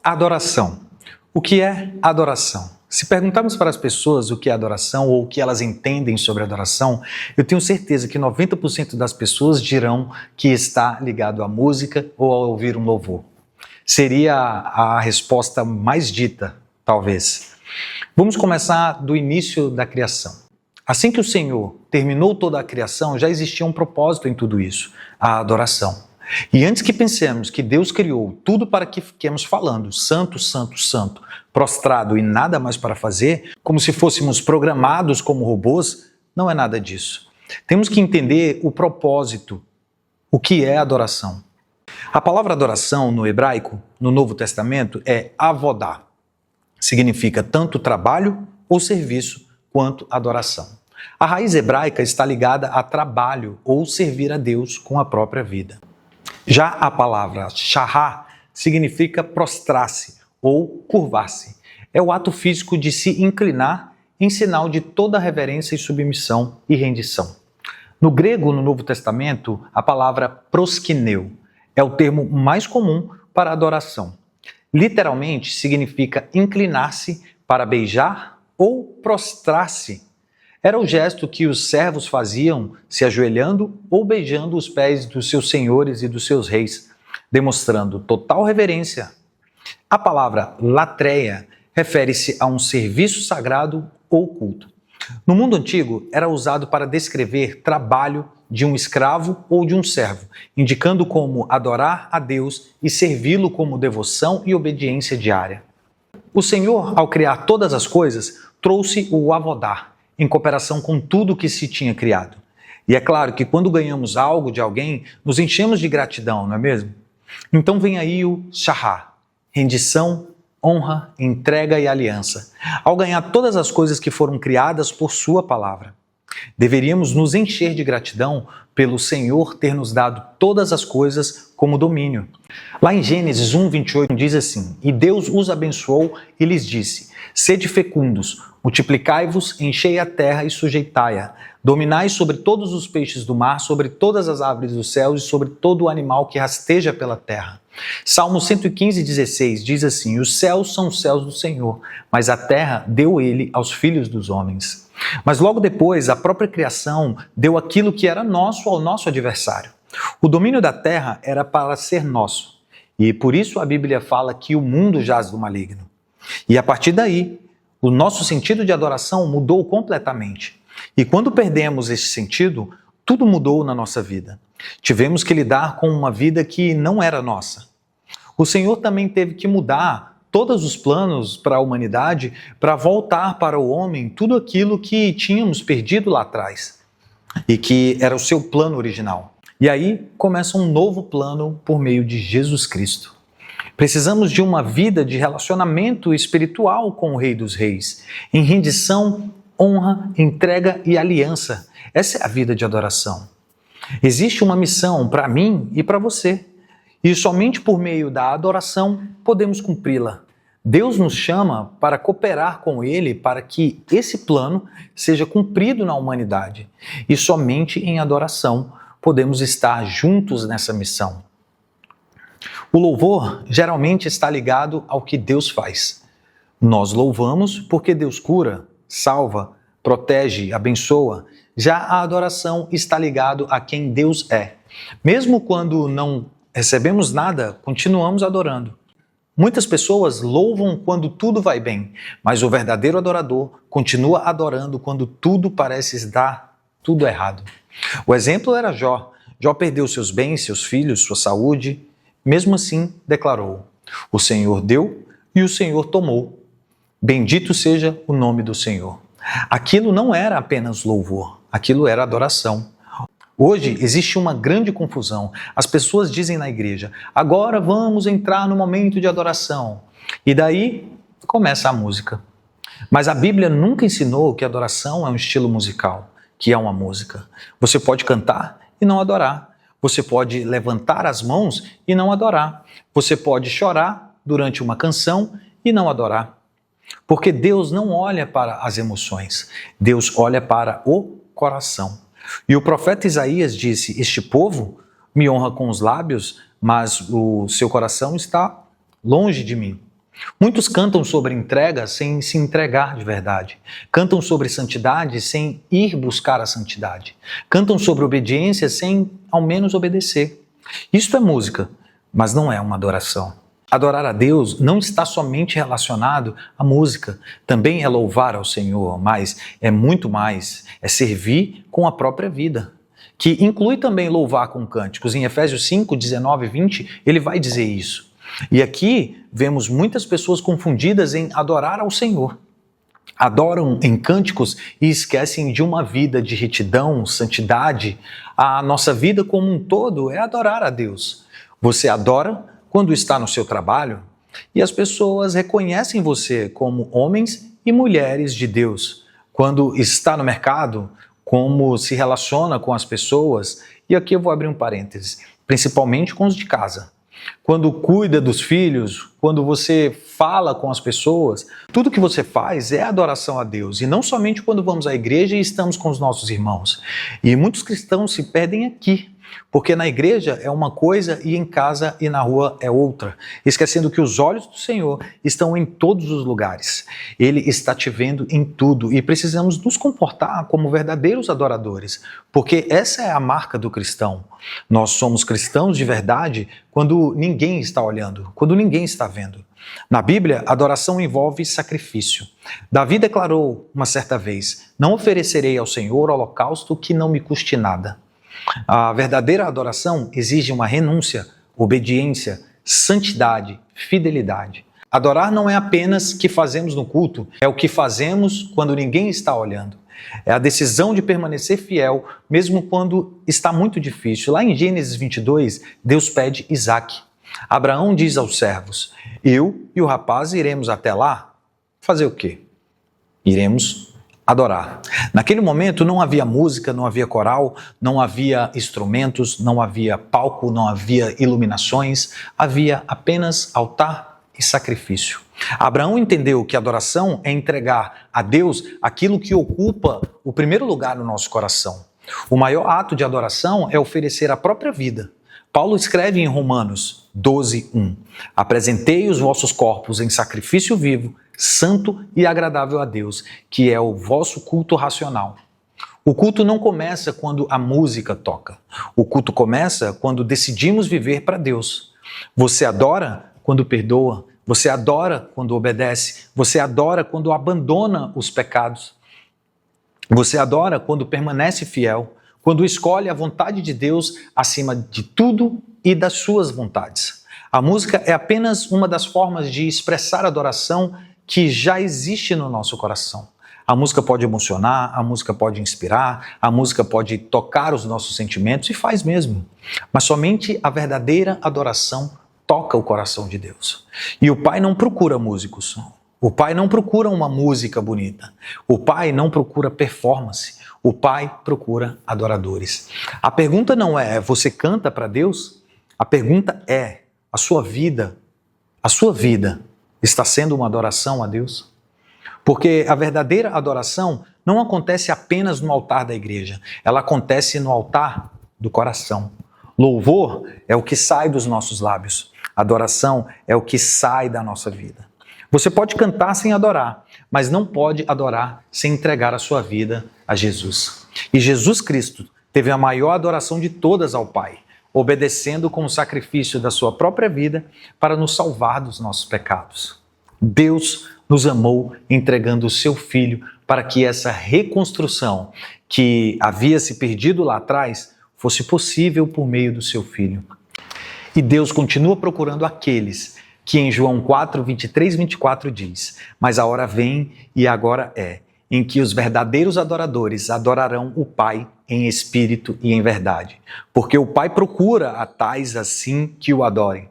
Adoração. O que é adoração? Se perguntarmos para as pessoas o que é adoração ou o que elas entendem sobre adoração, eu tenho certeza que 90% das pessoas dirão que está ligado à música ou a ouvir um louvor. Seria a resposta mais dita, talvez. Vamos começar do início da criação. Assim que o Senhor terminou toda a criação, já existia um propósito em tudo isso, a adoração. E antes que pensemos que Deus criou tudo para que fiquemos falando santo, santo, santo, prostrado e nada mais para fazer, como se fôssemos programados como robôs, não é nada disso. Temos que entender o propósito, o que é adoração. A palavra adoração no hebraico, no Novo Testamento, é avodá. Significa tanto trabalho ou serviço quanto adoração. A raiz hebraica está ligada a trabalho ou servir a Deus com a própria vida. Já a palavra shahá significa prostrar-se ou curvar-se. É o ato físico de se inclinar em sinal de toda reverência e submissão e rendição. No grego, no Novo Testamento, a palavra proskineu é o termo mais comum para adoração. Literalmente significa inclinar-se para beijar ou prostrar-se. Era o gesto que os servos faziam se ajoelhando ou beijando os pés dos seus senhores e dos seus reis, demonstrando total reverência. A palavra latreia refere-se a um serviço sagrado ou culto. No mundo antigo, era usado para descrever trabalho de um escravo ou de um servo, indicando como adorar a Deus e servi-lo como devoção e obediência diária. O Senhor, ao criar todas as coisas, trouxe o avodá, em cooperação com tudo que se tinha criado. E é claro que quando ganhamos algo de alguém, nos enchemos de gratidão, não é mesmo? Então vem aí o shahá, rendição, honra, entrega e aliança, ao ganhar todas as coisas que foram criadas por sua palavra. Deveríamos nos encher de gratidão pelo Senhor ter nos dado todas as coisas como domínio. Lá em Gênesis 1:28 diz assim: E Deus os abençoou e lhes disse: Sede fecundos, multiplicai-vos, enchei a terra e sujeitai-a. Dominai sobre todos os peixes do mar, sobre todas as aves dos céus e sobre todo o animal que rasteja pela terra. Salmo 115:16 diz assim: Os céus são os céus do Senhor, mas a terra deu ele aos filhos dos homens. Mas logo depois, a própria criação deu aquilo que era nosso ao nosso adversário. O domínio da terra era para ser nosso. E por isso a Bíblia fala que o mundo jaz do maligno. E a partir daí, o nosso sentido de adoração mudou completamente. E quando perdemos esse sentido, tudo mudou na nossa vida. Tivemos que lidar com uma vida que não era nossa. O Senhor também teve que mudar todos os planos para a humanidade para voltar para o homem tudo aquilo que tínhamos perdido lá atrás e que era o seu plano original. E aí começa um novo plano por meio de Jesus Cristo. Precisamos de uma vida de relacionamento espiritual com o Rei dos Reis, em rendição, honra, entrega e aliança. Essa é a vida de adoração. Existe uma missão para mim e para você, e somente por meio da adoração podemos cumpri-la. Deus nos chama para cooperar com Ele para que esse plano seja cumprido na humanidade, e somente em adoração podemos estar juntos nessa missão. O louvor geralmente está ligado ao que Deus faz. Nós louvamos porque Deus cura, salva, protege, abençoa. Já a adoração está ligado a quem Deus é. Mesmo quando não recebemos nada, continuamos adorando. Muitas pessoas louvam quando tudo vai bem, mas o verdadeiro adorador continua adorando quando tudo parece estar tudo errado. O exemplo era Jó. Jó perdeu seus bens, seus filhos, sua saúde. Mesmo assim, declarou: O Senhor deu e o Senhor tomou. Bendito seja o nome do Senhor. Aquilo não era apenas louvor, aquilo era adoração. Hoje existe uma grande confusão. As pessoas dizem na igreja: agora vamos entrar no momento de adoração. E daí começa a música. Mas a Bíblia nunca ensinou que adoração é um estilo musical, que é uma música. Você pode cantar e não adorar. Você pode levantar as mãos e não adorar. Você pode chorar durante uma canção e não adorar. Porque Deus não olha para as emoções. Deus olha para o coração. E o profeta Isaías disse: Este povo me honra com os lábios, mas o seu coração está longe de mim. Muitos cantam sobre entrega sem se entregar de verdade. Cantam sobre santidade sem ir buscar a santidade. Cantam sobre obediência sem, ao menos, obedecer. Isso é música, mas não é uma adoração. Adorar a Deus não está somente relacionado à música. Também é louvar ao Senhor, mas é muito mais. É servir com a própria vida, que inclui também louvar com cânticos. Em Efésios 5, 19 e 20, ele vai dizer isso. E aqui vemos muitas pessoas confundidas em adorar ao Senhor. Adoram em cânticos e esquecem de uma vida de retidão, santidade. A nossa vida como um todo é adorar a Deus. Você adora quando está no seu trabalho e as pessoas reconhecem você como homens e mulheres de Deus. Quando está no mercado, como se relaciona com as pessoas, e aqui eu vou abrir um parênteses, principalmente com os de casa. Quando cuida dos filhos, quando você fala com as pessoas, tudo que você faz é adoração a Deus. E não somente quando vamos à igreja e estamos com os nossos irmãos. E muitos cristãos se perdem aqui, porque na igreja é uma coisa e em casa e na rua é outra, esquecendo que os olhos do Senhor estão em todos os lugares. Ele está te vendo em tudo e precisamos nos comportar como verdadeiros adoradores, porque essa é a marca do cristão. Nós somos cristãos de verdade quando ninguém está olhando, quando ninguém está vendo. Na Bíblia, adoração envolve sacrifício. Davi declarou uma certa vez: "Não oferecerei ao Senhor holocausto que não me custe nada." A verdadeira adoração exige uma renúncia, obediência, santidade, fidelidade. Adorar não é apenas o que fazemos no culto, é o que fazemos quando ninguém está olhando. É a decisão de permanecer fiel, mesmo quando está muito difícil. Lá em Gênesis 22, Deus pede Isaque. Abraão diz aos servos: "Eu e o rapaz iremos até lá fazer o quê? Iremos adorar." Naquele momento não havia música, não havia coral, não havia instrumentos, não havia palco, não havia iluminações, havia apenas altar e sacrifício. Abraão entendeu que adoração é entregar a Deus aquilo que ocupa o primeiro lugar no nosso coração. O maior ato de adoração é oferecer a própria vida. Paulo escreve em Romanos 12:1: "Apresentei os vossos corpos em sacrifício vivo, santo e agradável a Deus, que é o vosso culto racional." O culto não começa quando a música toca. O culto começa quando decidimos viver para Deus. Você adora quando perdoa, você adora quando obedece, você adora quando abandona os pecados, você adora quando permanece fiel, quando escolhe a vontade de Deus acima de tudo e das suas vontades. A música é apenas uma das formas de expressar adoração que já existe no nosso coração. A música pode emocionar, a música pode inspirar, a música pode tocar os nossos sentimentos, e faz mesmo. Mas somente a verdadeira adoração toca o coração de Deus. E o Pai não procura músicos. O Pai não procura uma música bonita. O Pai não procura performance. O Pai procura adoradores. A pergunta não é: você canta para Deus? A pergunta é: a sua vida está sendo uma adoração a Deus? Porque a verdadeira adoração não acontece apenas no altar da igreja, ela acontece no altar do coração. Louvor é o que sai dos nossos lábios, adoração é o que sai da nossa vida. Você pode cantar sem adorar, mas não pode adorar sem entregar a sua vida a Jesus. E Jesus Cristo teve a maior adoração de todas ao Pai, obedecendo com o sacrifício da sua própria vida para nos salvar dos nossos pecados. Deus nos amou entregando o seu Filho para que essa reconstrução que havia se perdido lá atrás fosse possível por meio do seu Filho. E Deus continua procurando aqueles que em João 4, 23 e 24 diz: "Mas a hora vem e agora é, em que os verdadeiros adoradores adorarão o Pai em espírito e em verdade. Porque o Pai procura a tais assim que o adorem.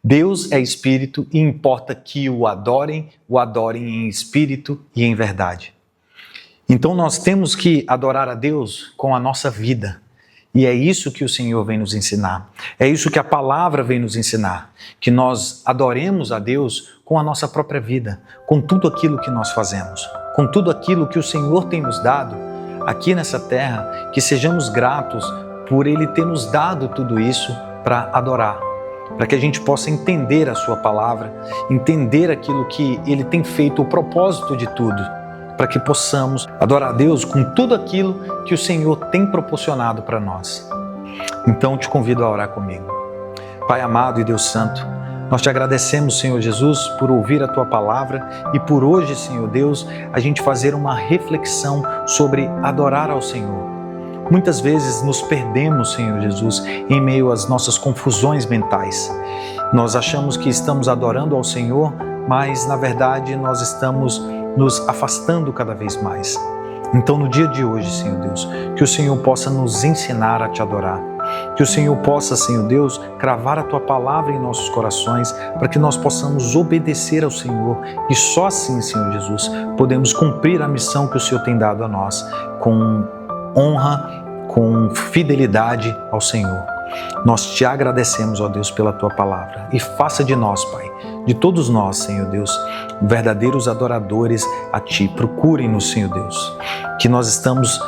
Deus é espírito e importa que o adorem em espírito e em verdade." Então nós temos que adorar a Deus com a nossa vida. E é isso que o Senhor vem nos ensinar. É isso que a palavra vem nos ensinar. Que nós adoremos a Deus com a nossa própria vida, com tudo aquilo que nós fazemos, com tudo aquilo que o Senhor tem nos dado aqui nessa terra, que sejamos gratos por Ele ter nos dado tudo isso para adorar. para que a gente possa entender a sua palavra, entender aquilo que Ele tem feito, o propósito de tudo, para que possamos adorar a Deus com tudo aquilo que o Senhor tem proporcionado para nós. Então te convido a orar comigo. Pai amado e Deus Santo, nós te agradecemos, Senhor Jesus, por ouvir a Tua palavra e por hoje, Senhor Deus, a gente fazer uma reflexão sobre adorar ao Senhor. Muitas vezes nos perdemos, Senhor Jesus, em meio às nossas confusões mentais. Nós achamos que estamos adorando ao Senhor, mas na verdade nós estamos nos afastando cada vez mais. Então no dia de hoje, Senhor Deus, que o Senhor possa nos ensinar a Te adorar. Que o Senhor possa, Senhor Deus, cravar a Tua palavra em nossos corações para que nós possamos obedecer ao Senhor e só assim, Senhor Jesus, podemos cumprir a missão que o Senhor tem dado a nós com honra, com fidelidade ao Senhor. Nós Te agradecemos, ó Deus, pela Tua palavra e faça de nós, Pai, de todos nós, Senhor Deus, verdadeiros adoradores a Ti. Procurem-nos, Senhor Deus, que nós estamos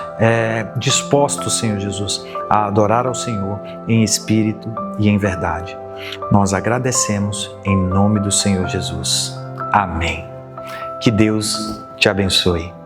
dispostos, Senhor Jesus, a adorar ao Senhor em espírito e em verdade. Nós agradecemos em nome do Senhor Jesus. Amém. Que Deus te abençoe.